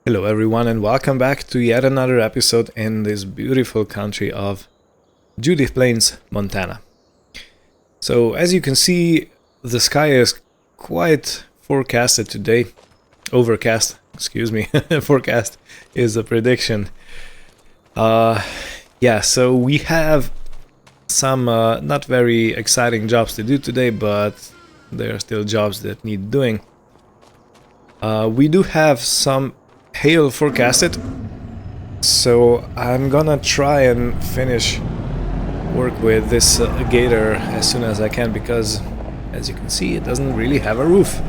Hello everyone and welcome back to yet another episode in this beautiful country of Judith Plains, Montana. So as you can see, the sky is quite forecasted today. Overcast, excuse me. Forecast is a prediction. So we have some not very exciting jobs to do today, but there are still jobs that need doing. We do have some hail forecasted, so I'm gonna try and finish work with this gator as soon as I can, because as you can see it doesn't really have a roof.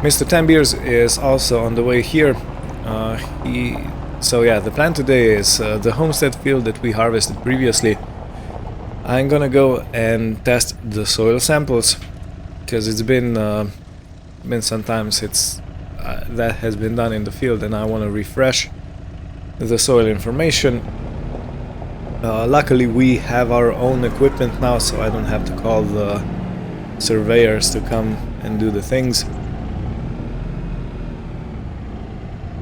Mr. Tambiers is also on the way here. The plan today is the homestead field that we harvested previously. I'm gonna go and test the soil samples, because it's been some time since that has been done in the field, and I want to refresh the soil information. Luckily we have our own equipment now, so I don't have to call the surveyors to come and do the things.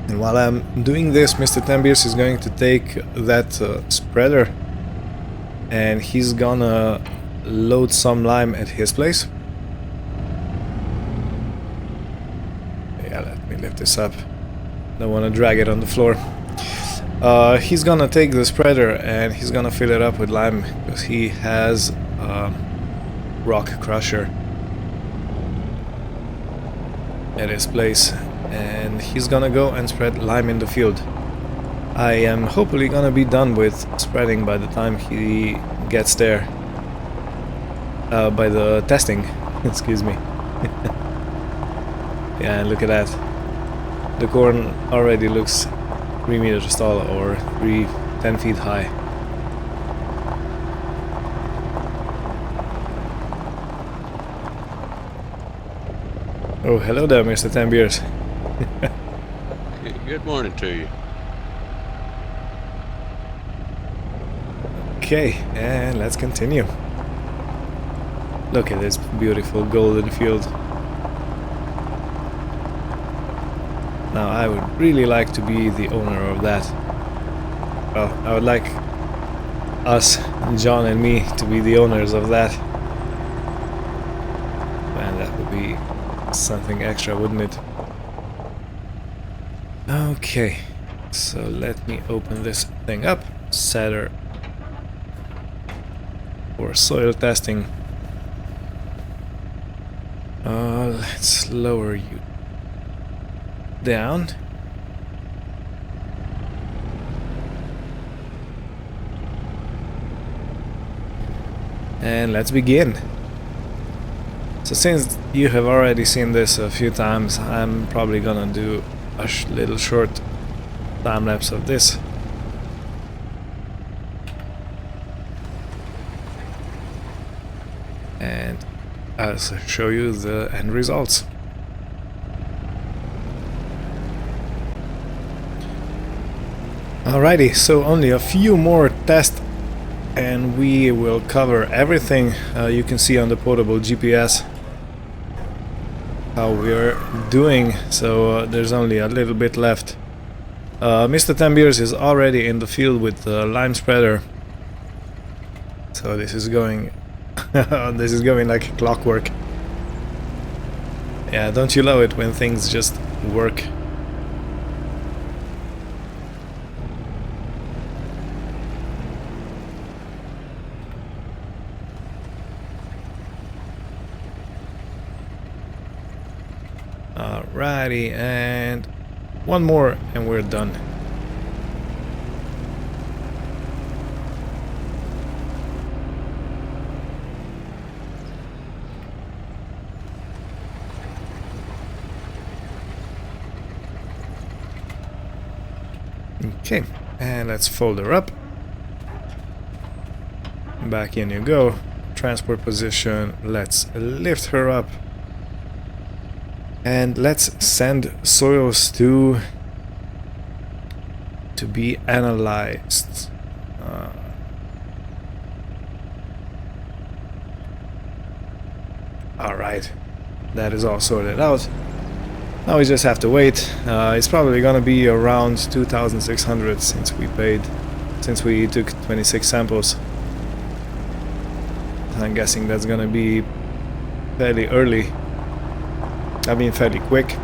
And while I'm doing this, Mr. Tambiers is going to take that spreader and he's gonna load some lime at his place. Let me lift this up. Don't want to drag it on the floor. He's gonna take the spreader and he's gonna fill it up with lime, because he has a rock crusher at his place, and he's gonna go and spread lime in the field. I am hopefully gonna be done with spreading by the time he gets there. By the testing, excuse me. Yeah, look at that. The corn already looks 3 meters tall, or 10 feet high. Oh, hello there, Mr. Tambiers. Good morning to you. Okay, and let's continue. Look at this beautiful golden field. Now, I would really like to be the owner of that. Well, I would like us, John and me, to be the owners of that. Man, that would be something extra, wouldn't it? Okay, so let me open this thing up. Setter for soil testing. Let's lower you down. And let's begin. So since you have already seen this a few times, I'm probably gonna do a little short time lapse of this. And I'll show you the end results. Alrighty, so only a few more tests and we will cover everything. You can see on the portable GPS how we are doing, so there's only a little bit left. Mr. Tambiers is already in the field with the lime spreader, so this is going this is going like clockwork. Yeah, don't you love it when things just work? Alrighty, and one more and we're done. Okay, and let's fold her up. Back in you go. Transport position, let's lift her up. And let's send soils to be analyzed. Alright, that is all sorted out. Now we just have to wait. It's probably gonna be around 2,600 since we took 26 samples. I'm guessing that's gonna be fairly early. I mean fairly quick.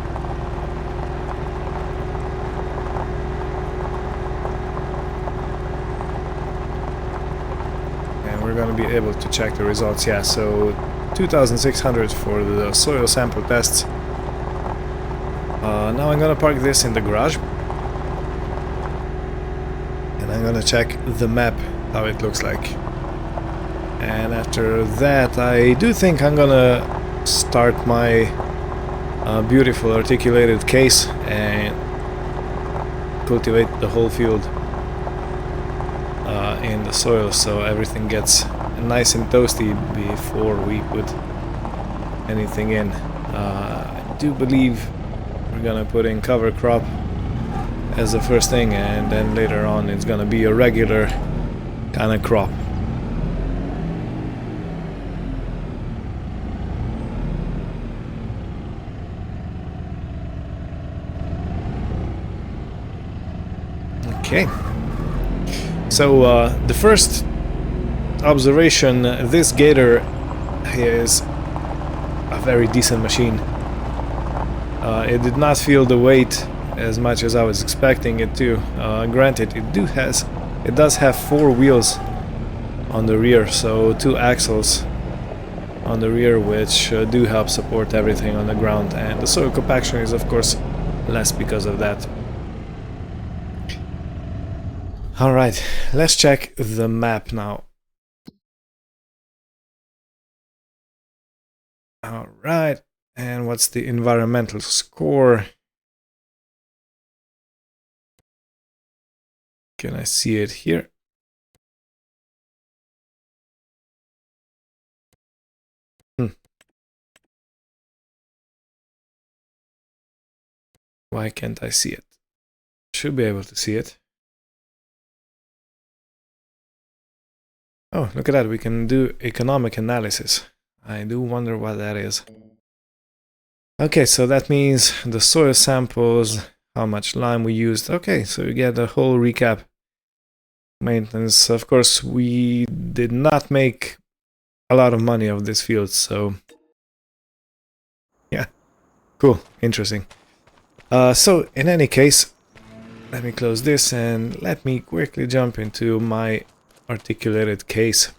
And we're gonna be able to check the results. Yeah, so 2,600 for the soil sample tests. Now I'm gonna park this in the garage. And I'm gonna check the map, how it looks like. And after that, I do think I'm gonna start my beautiful articulated case and cultivate the whole field in the soil, so everything gets nice and toasty before we put anything in. I do believe we're gonna put in cover crop as the first thing, and then later on it's gonna be a regular kind of crop. Okay, so the first observation, this Gator is a very decent machine. It did not feel the weight as much as I was expecting it to. Granted, it does have 4 wheels on the rear, so 2 axles on the rear, which do help support everything on the ground, and the soil compaction is of course less because of that. Alright, let's check the map now. Alright, and what's the environmental score? Can I see it here? Why can't I see it? Should be able to see it. Oh, look at that, we can do economic analysis. I do wonder what that is. Okay, so that means the soil samples, how much lime we used. Okay, so you get a whole recap. Maintenance, of course, we did not make a lot of money off this field, so yeah, cool, interesting. So in any case, let me close this and let me quickly jump into my articulated case.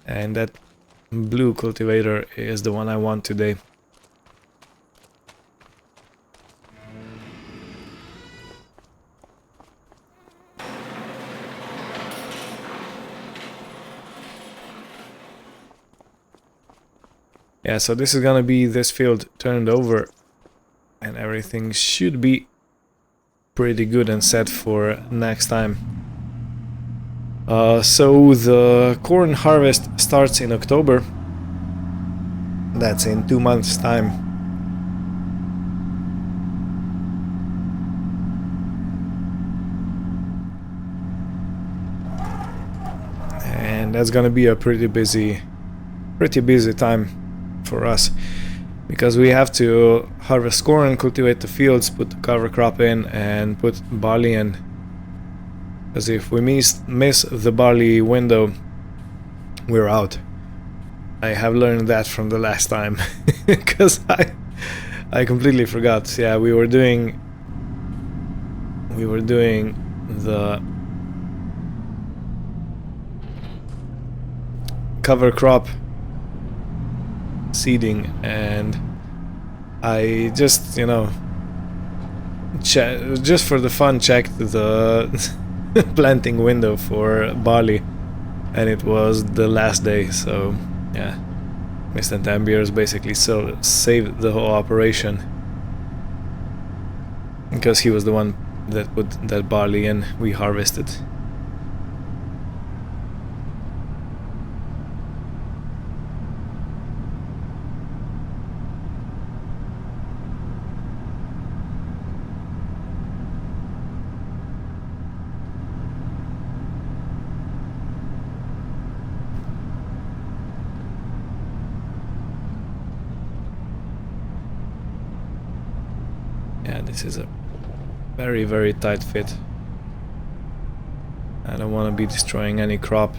And that blue cultivator is the one I want today. Yeah, so this is gonna be this field turned over, and everything should be pretty good and set for next time. So the corn harvest starts in October. That's in 2 months' time. And that's gonna be a pretty busy time for us, because we have to harvest corn, cultivate the fields, put the cover crop in, and put barley in. Because if we miss the barley window, we're out. I have learned that from the last time, because I completely forgot. Yeah, we were doing the cover crop seeding, and I just, you know, just for the fun checked the planting window for barley, and it was the last day, so yeah, Mr. Tambiers basically saved the whole operation, because he was the one that put that barley in. We harvested. This is a very, very tight fit. I don't want to be destroying any crop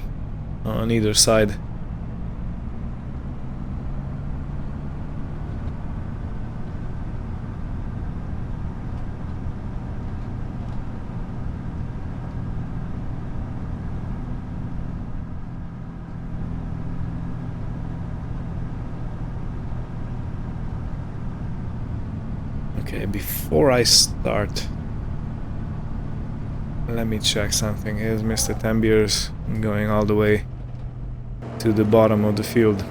on either side. Okay, before I start, let me check something. Here's Mr. Tambiers going all the way to the bottom of the field.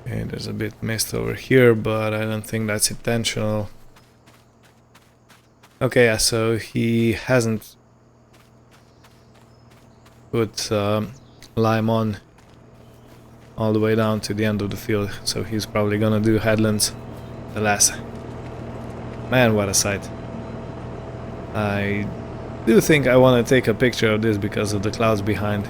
Okay, there's a bit mist over here, but I don't think that's intentional. Okay, yeah, so he hasn't put lime on all the way down to the end of the field, so he's probably gonna do headlands. The last. Man, what a sight. I do think I want to take a picture of this because of the clouds behind.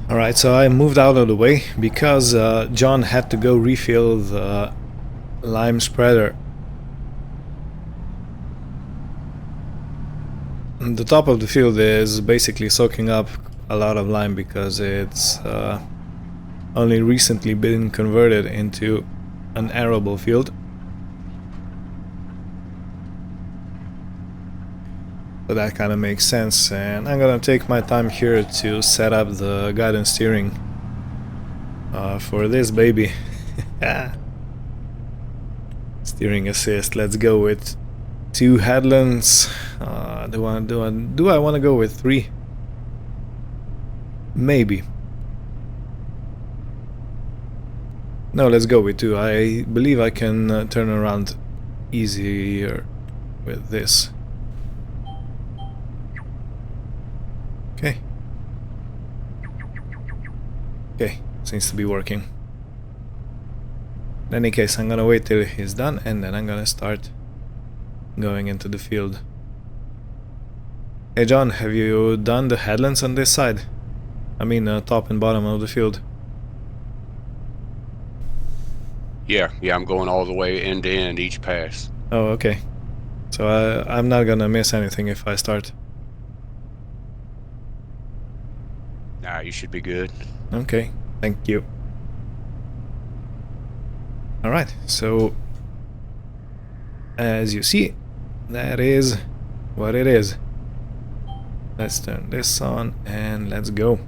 Alright, so I moved out of the way because John had to go refill the lime spreader. The top of the field is basically soaking up a lot of lime because it's only recently been converted into an arable field. So that kind of makes sense, and I'm gonna take my time here to set up the guidance steering for this baby. Steering assist, let's go with 2 headlands. Do I want to go with 3? Maybe. No, let's go with 2. I believe I can turn around easier with this. Okay. Okay, seems to be working. In any case, I'm gonna wait till he's done and then I'm gonna start going into the field. Hey John, have you done the headlands on this side? I mean, top and bottom of the field. Yeah, I'm going all the way end to end each pass. Oh, okay. So I'm not gonna miss anything if I start. Nah, you should be good. Okay, thank you. Alright, so as you see, that is what it is. Let's turn this on and let's go.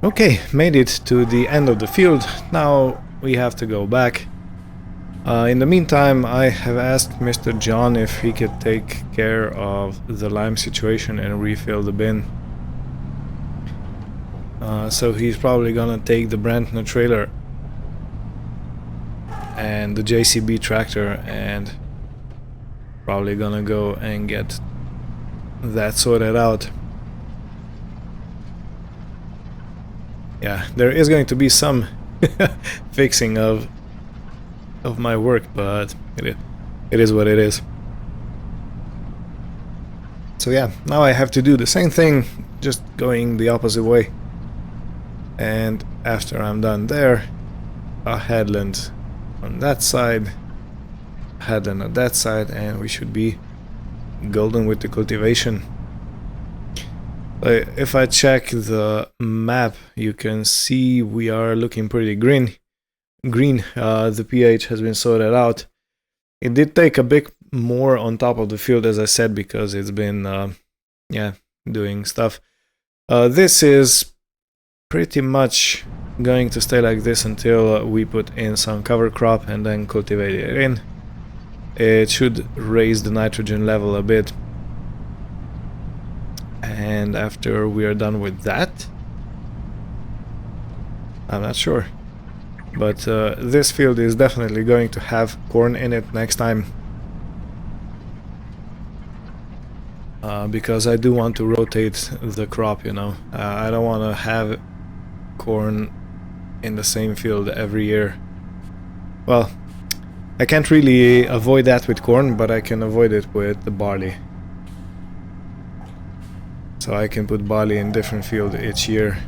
Okay, made it to the end of the field. Now we have to go back. In the meantime, I have asked Mr. John if he could take care of the lime situation and refill the bin. So he's probably gonna take the Brantner trailer and the JCB tractor and probably gonna go and get that sorted out. Yeah, there is going to be some fixing of my work, but it is what it is. So yeah, now I have to do the same thing, just going the opposite way. And after I'm done there, a headland on that side, headland on that side, and we should be golden with the cultivation. If I check the map, you can see we are looking pretty green. The pH has been sorted out. It did take a bit more on top of the field, as I said, because it's been doing stuff. This is pretty much going to stay like this until we put in some cover crop and then cultivate it in. It should raise the nitrogen level a bit. And after we are done with that, I'm not sure. But this field is definitely going to have corn in it next time. Because I do want to rotate the crop, you know. I don't want to have corn in the same field every year. Well, I can't really avoid that with corn, but I can avoid it with the barley. So I can put barley in different field each year.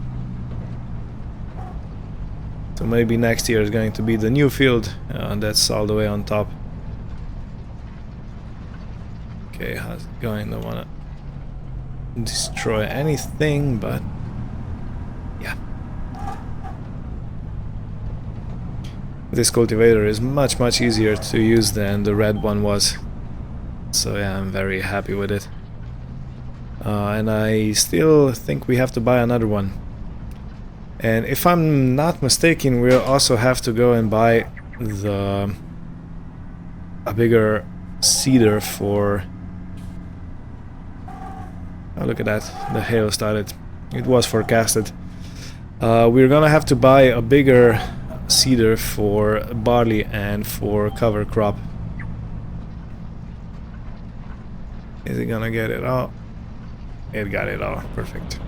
So maybe next year is going to be the new field, and that's all the way on top. Okay, how's it going? Don't wanna destroy anything, but yeah. This cultivator is much easier to use than the red one was. So yeah, I'm very happy with it. And I still think we have to buy another one. And if I'm not mistaken, we'll also have to go and buy a bigger seeder for... Oh, look at that, the hail started. It was forecasted. We're gonna have to buy a bigger seeder for barley and for cover crop. Is it gonna get it all? It got it all. Perfect.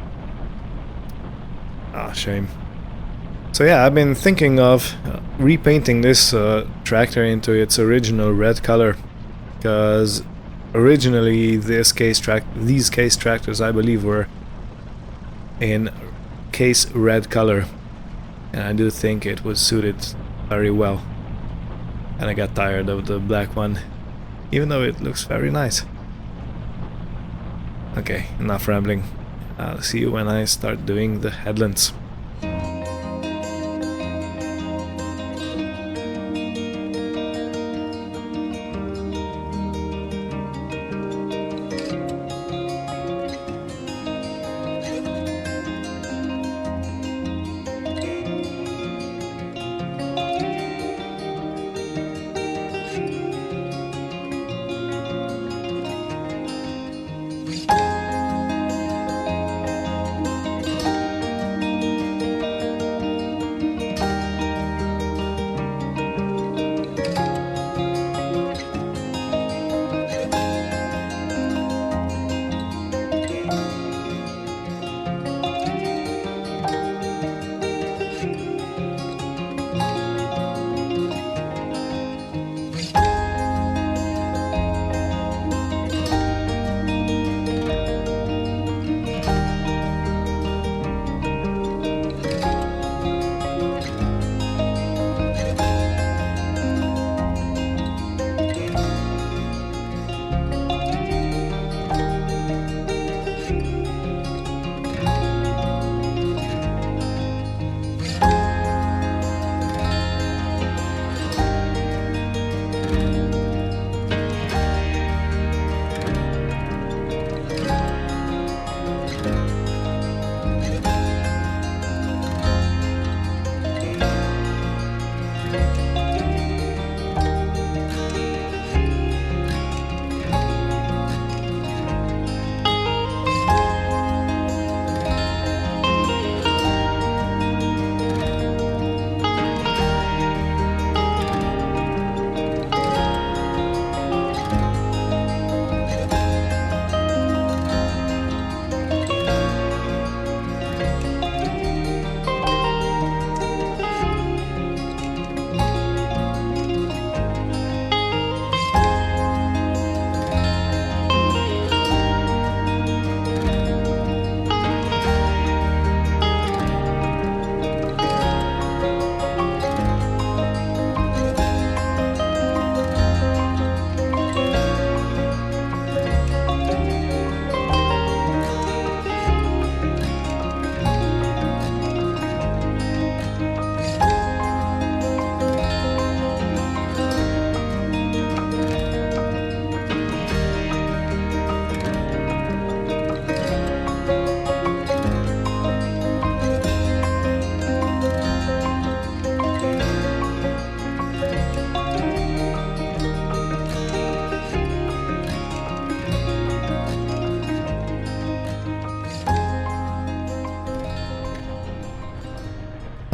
Ah, shame. So yeah, I've been thinking of repainting this tractor into its original red color, because originally these case tractors, I believe, were in case red color, and I do think it would suit it very well. And I got tired of the black one, even though it looks very nice. Okay, enough rambling. I'll see you when I start doing the headlands.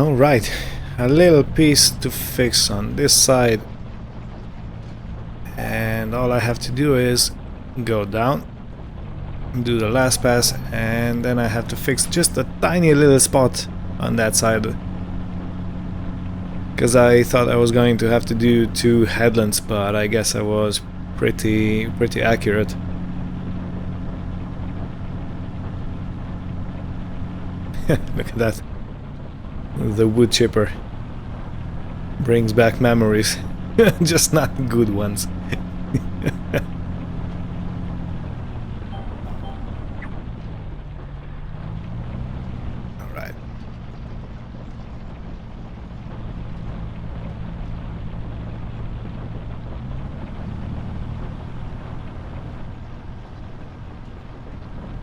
Alright, a little piece to fix on this side, and all I have to do is go down, do the last pass, and then I have to fix just a tiny little spot on that side, because I thought I was going to have to do 2 headlands, but I guess I was pretty accurate. Look at that. The wood chipper brings back memories, just not good ones. Alright.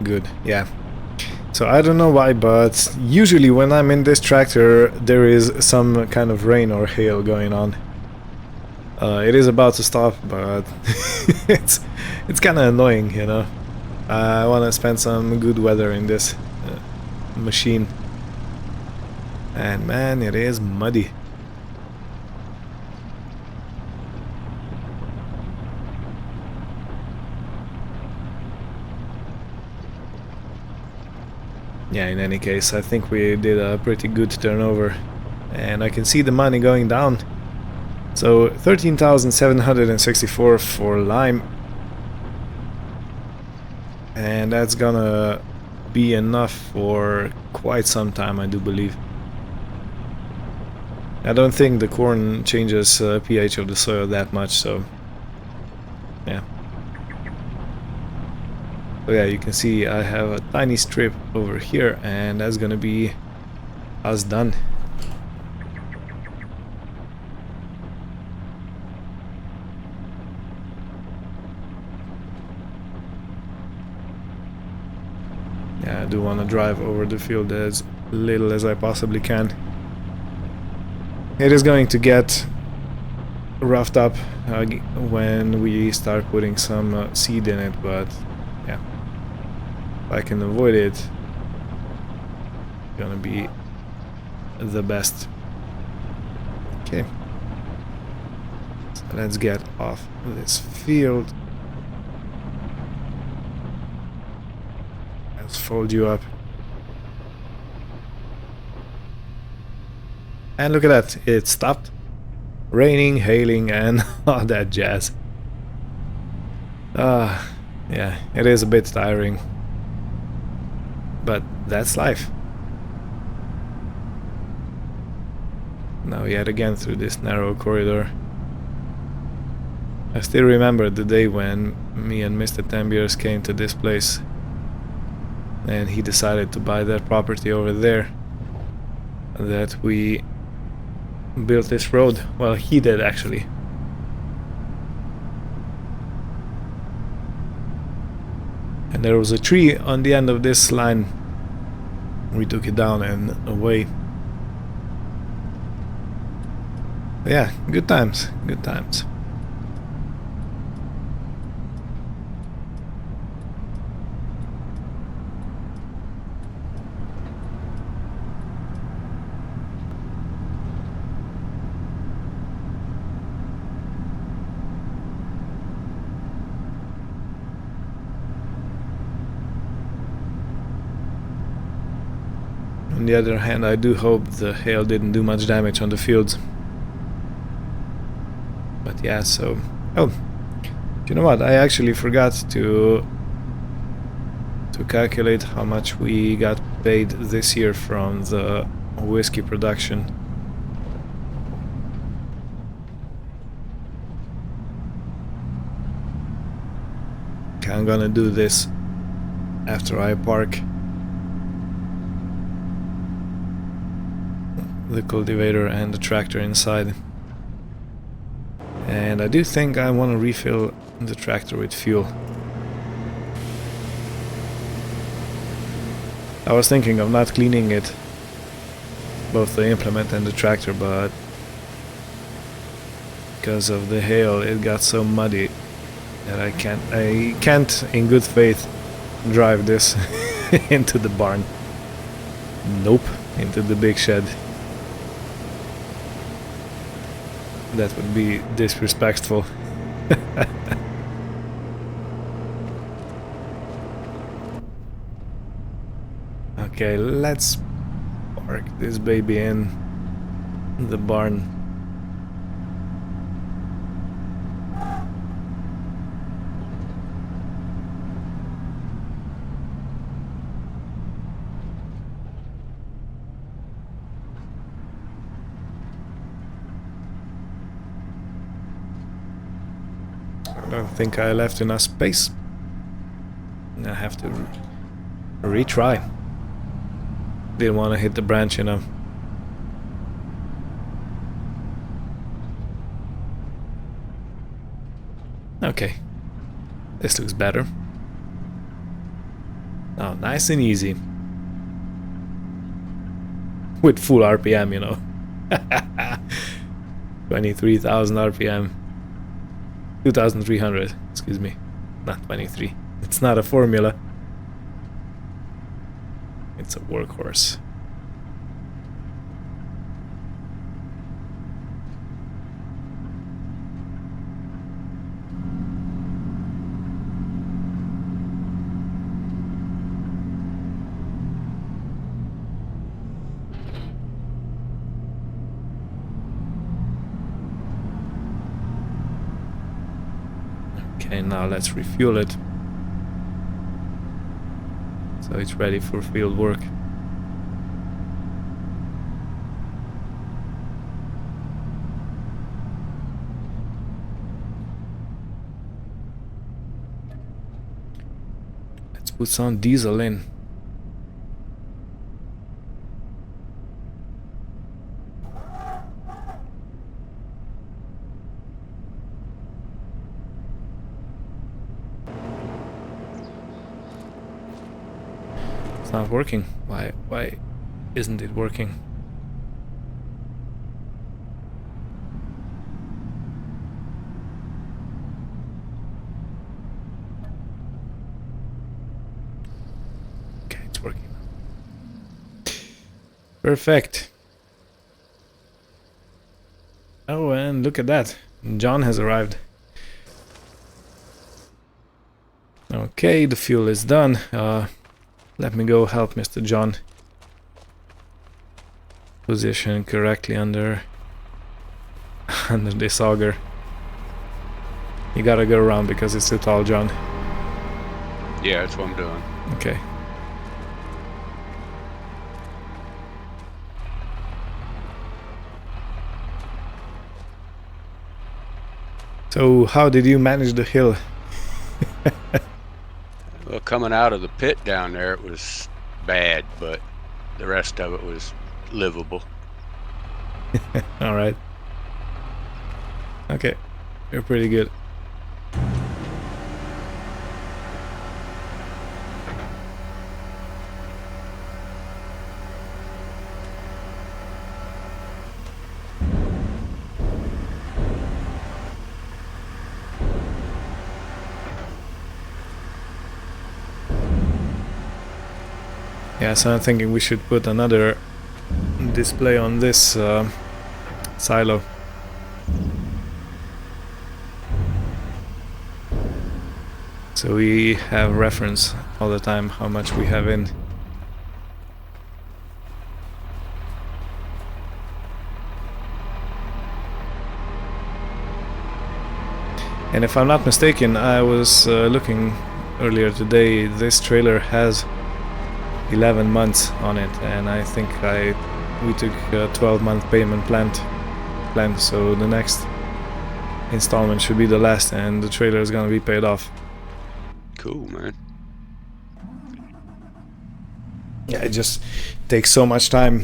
Good, yeah. So I don't know why, but usually when I'm in this tractor there is some kind of rain or hail going on. It is about to stop, but it's kind of annoying, you know. I want to spend some good weather in this machine. And man, it is muddy. Yeah, in any case, I think we did a pretty good turnover, and I can see the money going down. So 13,764 for lime, and that's gonna be enough for quite some time, I do believe. I don't think the corn changes pH of the soil that much, so yeah. So yeah, you can see I have a tiny strip over here, and that's gonna be us done. Yeah, I do want to drive over the field as little as I possibly can. It is going to get roughed up when we start putting some seed in it, but yeah, if I can avoid it, it's gonna be the best. Okay, so let's get off this field. Let's fold you up. And look at that, it stopped raining, hailing, and all that jazz. Yeah, it is a bit tiring, but that's life. Now yet again through this narrow corridor. I still remember the day when me and Mr. Tembiers came to this place, and he decided to buy that property over there, that we built this road. Well, he did actually. And there was a tree on the end of this line. We took it down and away. Yeah, good times, good times. On the other hand, I do hope the hail didn't do much damage on the fields. But yeah, so... Oh, you know what? I actually forgot to calculate how much we got paid this year from the whiskey production. Okay, I'm gonna do this after I park the cultivator and the tractor inside. And I do think I want to refill the tractor with fuel. I was thinking of not cleaning it, both the implement and the tractor, but because of the hail it got so muddy that I can't in good faith drive this into the barn. Nope, into the big shed. That would be disrespectful. Okay, let's park this baby in the barn. I don't think I left enough space. I have to retry. Didn't want to hit the branch, you know. Okay. This looks better. Oh, nice and easy. With full RPM, you know. 23,000 RPM. 2,300, excuse me. Not 23. It's not a formula. It's a workhorse. Okay, now let's refuel it. So it's ready for field work. Let's put some diesel in. It's not working. Why isn't it working? Okay, it's working. Perfect. Oh, and look at that. John has arrived. Okay, the fuel is done. Let me go help Mr. John. Position correctly under this auger. You gotta go around because it's too tall, John. Yeah, that's what I'm doing. Okay. So, how did you manage the hill? Well, coming out of the pit down there, it was bad, but the rest of it was livable. All right. Okay, you're pretty good. Yeah, so I'm thinking we should put another display on this silo. So we have reference all the time how much we have in. And if I'm not mistaken, I was looking earlier today, this trailer has 11 months on it, and I think we took a 12-month payment plan, so the next installment should be the last, and the trailer is gonna be paid off. Cool, man. Yeah, it just takes so much time.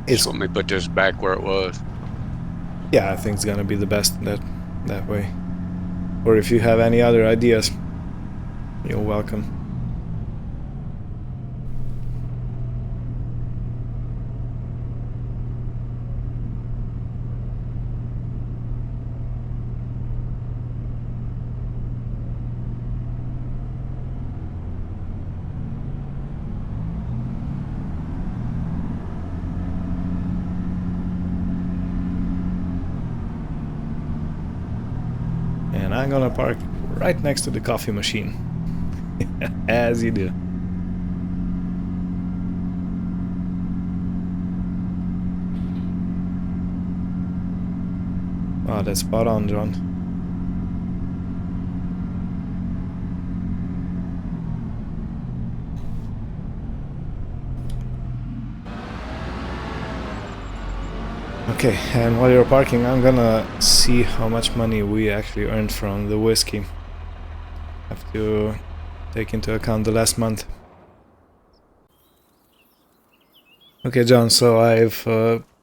Just let me put this back where it was. Yeah, I think it's gonna be the best that way. Or if you have any other ideas, you're welcome. I'm gonna park right next to the coffee machine. As you do. Wow, that's spot on, John. Okay, and while you're parking, I'm gonna see how much money we actually earned from the whiskey. Have to take into account the last month. Okay, John, so I've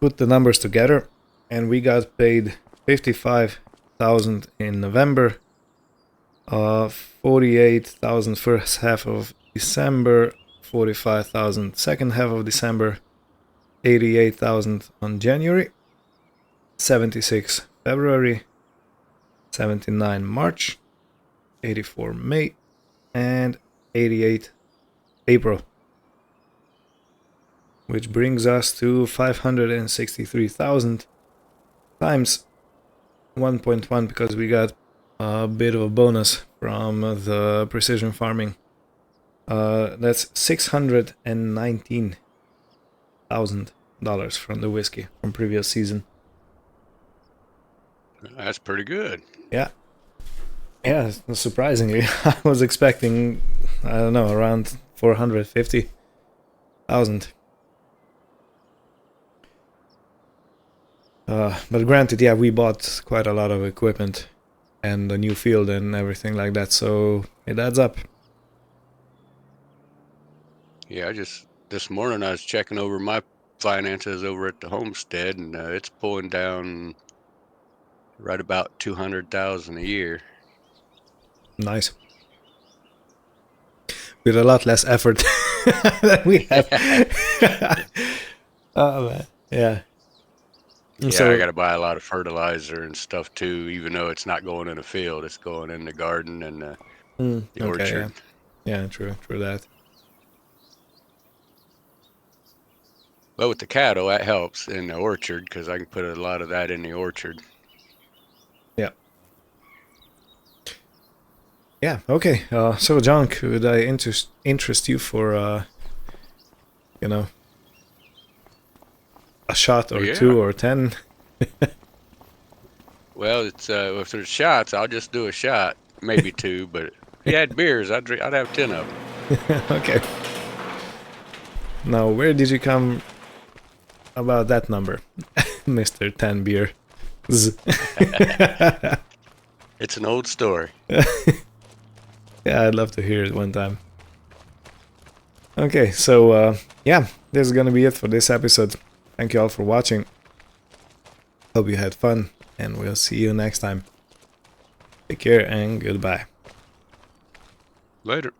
put the numbers together, and we got paid 55,000 in November, 48,000 first half of December, 45,000 second half of December, 88,000 on January, 76 February, 79 March, 84 May, and 88 April. Which brings us to 563,000 times 1.1 because we got a bit of a bonus from the precision farming. That's $619,000 from the whiskey from previous season. That's pretty good. Yeah. Yeah, surprisingly. I was expecting, I don't know, around 450,000. But granted, yeah, we bought quite a lot of equipment and a new field and everything like that, so it adds up. Yeah, this morning I was checking over my finances over at the homestead, and it's pulling down right about 200,000 a year. Nice. With a lot less effort than we have. Oh man, yeah. Yeah, So I got to buy a lot of fertilizer and stuff too, even though it's not going in a field, it's going in the garden and the okay, orchard. yeah, true that. But with the cattle, that helps in the orchard because I can put a lot of that in the orchard. Yeah. Yeah. Okay. So John, could I interest you for you know, a shot or Yeah. 2 or 10? Well, it's if there's shots, I'll just do a shot, maybe 2. But if you had beers, I'd have 10 of them. Okay. Now, where did you come about that number, Mr. 10 beer? It's an old story. Yeah, I'd love to hear it one time. Okay, so yeah, this is gonna be it for this episode. Thank you all for watching. Hope you had fun, and we'll see you next time. Take care and goodbye. Later.